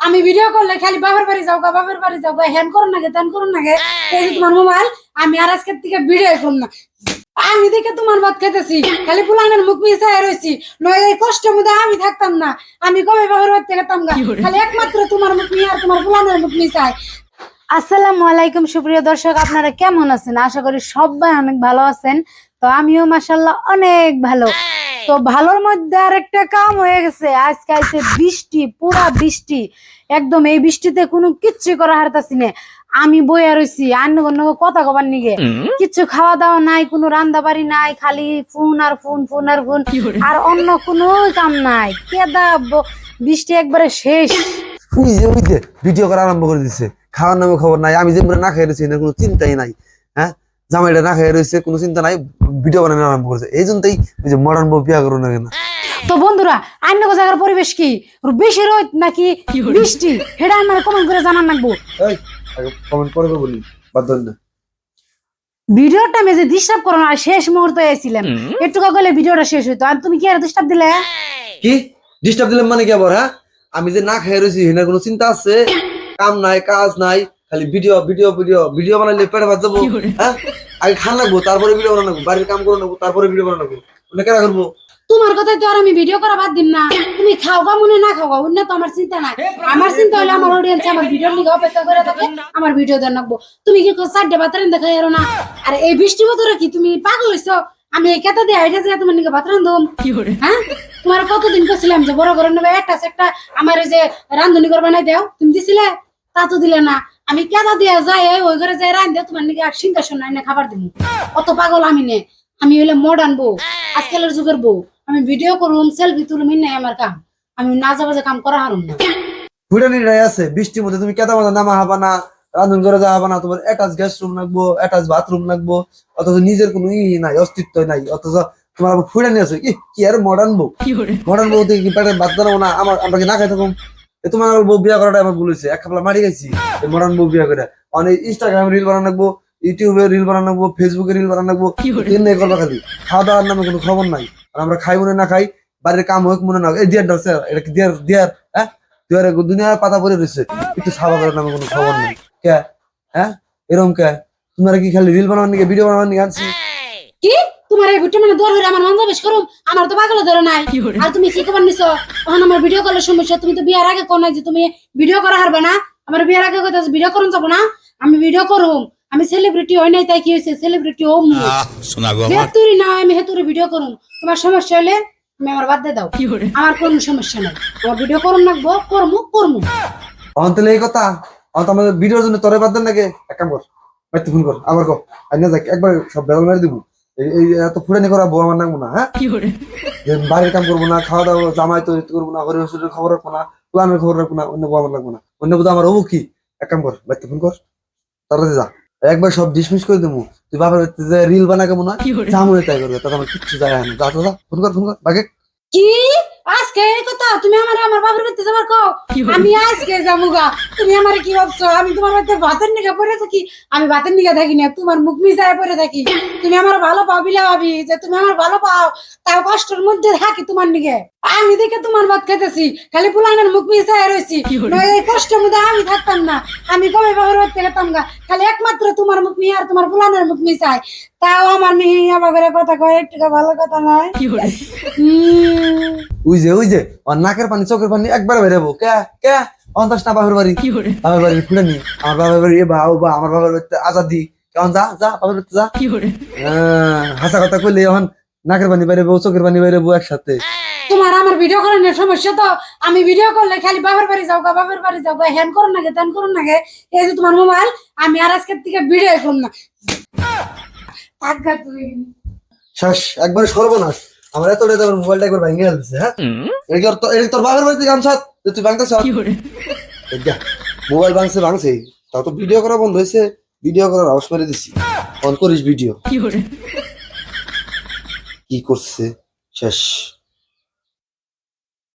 আমি ভিডিও করলে খালি বাবার বাড়ি যাও গা বাবার বাড়ি যাও গা হ্যান করুন নাগে তেন করুন নাগে এই যে তোমার মোবাইল আমি আর আজকের থেকে ভিডিও করুন না আমি দেখে তোমার ভাত খেতেছি খালি পুলানের মুখ মিশায় রয়েছি নয় এই কষ্টের মধ্যে আমি থাকতাম না আমি কবে বাবার বাড়িতে খেতাম গা খালি একমাত্র তোমার মুখ নিয়ে আর তোমার পুলানের মুখ মিশায়। আসসালামু আলাইকুম সুপ্রিয় দর্শক, আপনারা কেমন আছেন? আশা করি সবাই অনেক ভালো আছেন। তো আমিও মাশাআল্লাহ অনেক ভালো। তো ভালোর মধ্যে আর একটা কাম হয়ে গেছে, আজকে আইছে বৃষ্টি, পুরা বৃষ্টি একদম। এই বৃষ্টিতে কোনো কিচ্ছু করা হারতাছি না। আমি বইয়া রইছি অন্য কথা কবার নিগে, কিছু খাওয়া দাওয়া নাই, কোনো রান্না বাড়ি নাই, খালি ফোন আর ফোন, ফোন আর ফোন, আর অন্য কোনো কাম নাই। কেদা বৃষ্টি একবারে শেষ। ভিডিও করা আরম্ভ করে দিচ্ছে, খাওয়ার নামে খবর নাই। আমি যে না খেয়ে রয়েছি কোনো চিন্তাই নাই। হ্যাঁ, জামাইটা না খেয়ে রয়েছে, কোনো চিন্তা নাই, ভিডিও বানানো আরম্ভ করেছে। এই জন্যই মডার্ন বউ বিয়া করো না কেন? তো বন্ধুরা, অন্য জায়গার পরিবেশ কি বেশি রোদ নাকি বৃষ্টি, সেটা আমার কমেন্ট করে জানান লাগবো। কমেন্ট করে বলি বাদ না। ভিডিওটা মেজে ডিস্টার্ব করো না, শেষ মুহূর্তে এসেছিলাম, একটু গেলে ভিডিওটা শেষ হইতো, আর তুমি কি আর ডিস্টার্ব দিলে? কি ডিস্টার্ব দিলাম মানে কি আবার? হ্যাঁ, আমি যে না খেয়ে রয়েছি এনার কোনো চিন্তা আছে? কাম নাই, কাজ নাই, খালি ভিডিও ভিডিও ভিডিও ভিডিও বানাইলে পেটে ভাত যাবো। হ্যাঁ, আগে খান লাগবো, তারপরে ভিডিও বানাবো, বাড়ির কাম করে নেবো, তারপরে ভিডিও বানাবো। ওটা কেনা করবো? তোমার কথাই তো আর আমি ভিডিও করা বাদ দিন না। তুমি খাও গা মনে না খাও, অন্য তো আমার চিন্তা নাই। আমার চিন্তা হলো আমার অডিয়েন্স আমার ভিডিও লিখে অপেক্ষা করে থাকে, আমার ভিডিও দেন রাখবো। তুমি কি চারটে বাতারেন দেখাই আরো না? আর এই বৃষ্টি বতরে কি তুমি পাগল হইছো? আমি এই কেতা দিয়ে আইটা যে তোমার নিকে বাতারান দম। হ্যাঁ, তোমার কতদিন করছিলাম যে বড় ঘরে নেবে একটা একটা আমার এই যে রান্ধনি করে বানাই দাও, তুমি দিছিলে? তা তো দিলে না। আমি কেতা দিয়ে যাই ওই ঘরে যাই রান্ধ দেও, তোমার নিকে সিংহাসন নাই না খাবার দিব। অত পাগল আমি নে। আমি হইলে মডার্ন বউ, আজকালের যুগের বউ। আমি ভিডিও করুম, সেলফি তুলুম, নাই আমার কাম। আমি না যাবো যে কাম করা হারুম না। ফুটানিরাই আছে বৃষ্টির মধ্যে, তুমি কেতা মতো নামা হবা না, রান্ধন করে যাওয়া না, তোমার অ্যাটাচ গ্যাস রুম লাগবো, অ্যাটাচ বাথরুম লাগবো, অথচ নিজের কোনো নাই, অস্তিত্ব নাই, অথচ তোমার আবার ফুটানি আছে। কি আর মডার্ন বউ? মডার্ন বউ থেকে কি পেটের ভাত দাঁড়াবো না? আমরা কি না খাই থাকুম? তোমার বউ বিয়া করাটা আমার ভুল হয়েছে, এক খাপলা মারি গেছি মডার্ন বউ বিয়া করে। অনেক ইনস্টাগ্রাম রিল বানানো লাগবো, ইউটিউবে রিল বানানো লাগবো, ফেসবুকে রিল বানানো লাগবো, করবা খালি। খাওয়া দাওয়ার নামে কোনো খবর নাই। আর আমরা খাই মনে না খাই, বাড়ির কাম হোক মনে না হোক, এই দিয়ার এটা কি দিয়ার দিয়ার? হ্যাঁ, দুনিয়ার পাতা পরে রয়েছে, একটু ছাপা করার নামে কোনো খবর নাই। কে? হ্যাঁ, এরকম কে? তোমরা কি খালি রিল বানাবার নিকে, ভিডিও বানাবার নিকে আনছি? কি তোমার এই ভিডিও মানে দৌড় হইলে আমার মন বেশ করুম? আমার তো পাগল ধরে নাই। আর তুমি কি খবর নিছো? তখন আমার ভিডিও করার সমস্যা। তুমি তো বিয়ার আগে কোন নাই যে তুমি ভিডিও করা হারবে না। আমার বিয়ার আগে কইতাছ ভিডিও করুন যাবো না? আমি ভিডিও করুম। আমি সেলিব্রিটি হই নাই, তাই কি হয়েছে? সেলিব্রিটি ও যে তুই না, আমি হেতুরে ভিডিও করুম। তোমার সমস্যা হলে তুমি আমার বাদ দিয়ে দাও, আমার কোনো সমস্যা নাই। আমার ভিডিও করুন লাগবো, করমু করমু। তাহলে এই কথা আমাদের ভিডিওর জন্য তোরে বাদ দেন নাকি? এক কাম কর, বাইতে ফোন কর, আবার কর, আর না যাক একবার সব বেলা মেরে দিব। এই এত ফুটানি করা বউ আমার নামবো না। হ্যাঁ, বাড়ির কাম করবো না, খাওয়া দাওয়া জামাই তো করবো না, হরি হসুরের খবর রাখবো না, প্লানের খবর রাখবো না, অন্য বউ আমার লাগবো না। অন্য বউ আমার অবু কি? এক কাম কর, বাইতে ফোন কর, তাড়াতাড়ি যা, একবার সব ডিসমিস করে দেবো। তুই বাবার রিল বানা কেমন হয় যা মনে তাই করবে, তাতে আমার কিচ্ছু যায় না। যা যা, ফোন কর ফোন কর বাগে। কি আজকে এই কথা? তুমি আমার বাবার বাড়িতে যাবার কও? আমি আজকে যাবুগা। তুমি আমার কি ভাবছো আমি তোমার বাড়িতে ভাতের নিগা পড়ে থাকি? আমি ভাতের নিগা থাকি না, তোমার মুখ মিশায় পড়ে থাকি। তুমি আমার ভালো পাও বিলা ভাবি, যে তুমি আমার ভালো পাও, তাও কষ্টের মধ্যে থাকি তোমার নিগে। আমি দেখে তোমার ভাত খেতেছি, খালি পুলানের মুখ মিশায় রয়েছি, নয় এই কষ্টের মধ্যে আমি থাকতাম না। আমি কবে বাবার বাড়িতে খেতাম গা? খালি একমাত্র তোমার মুখ নিয়ে আর তোমার পুলানের মুখ মিশায়। তাও আমার মেয়ে আমার ঘরে কথা কয়, একটু ভালো কথা নয়। ওই যে ওর নাকের পানি চোখের পানি একবার বেরোবো। কে কে অন্তাস না বাপের বাড়ি? বাপের বাড়ি ফুটানি, আমার বাপের বাড়ি বা আমার বাপের বাড়িতে আজাদি। কেমন যা যা বাপের বাড়িতে যা। হাসা কথা কইলে এখন নাকের পানি বেরোবো, চোখের পানি বেরোবো একসাথে। তোমার আমার ভিডিও করার সমস্যা তো। আমি ভিডিও করলে খালি বাবার বাড়ি যাও গা বাবার বাড়ি যাও গা হ্যান করুন নাগে তেন করুন নাগে এই যে তোমার মোবাইল। আমি আর আজকের থেকে ভিডিও করুন না। তুই শেষ, একবারে সর্বনাশ। আমার এতটা তোমার মোবাইলটা একবার ভেঙে গেছে। হ্যাঁ, এটা তোর বাপের বাড়িতে গামছা তুই ভাঙতেছ? মোবাইল ভাঙছে ভাঙছে, তাও তো ভিডিও করা বন্ধ হয়েছে। ভিডিও করার আওয়াজ মেরে দিছি, অন করিস ভিডিও। কি করছে? শেষ।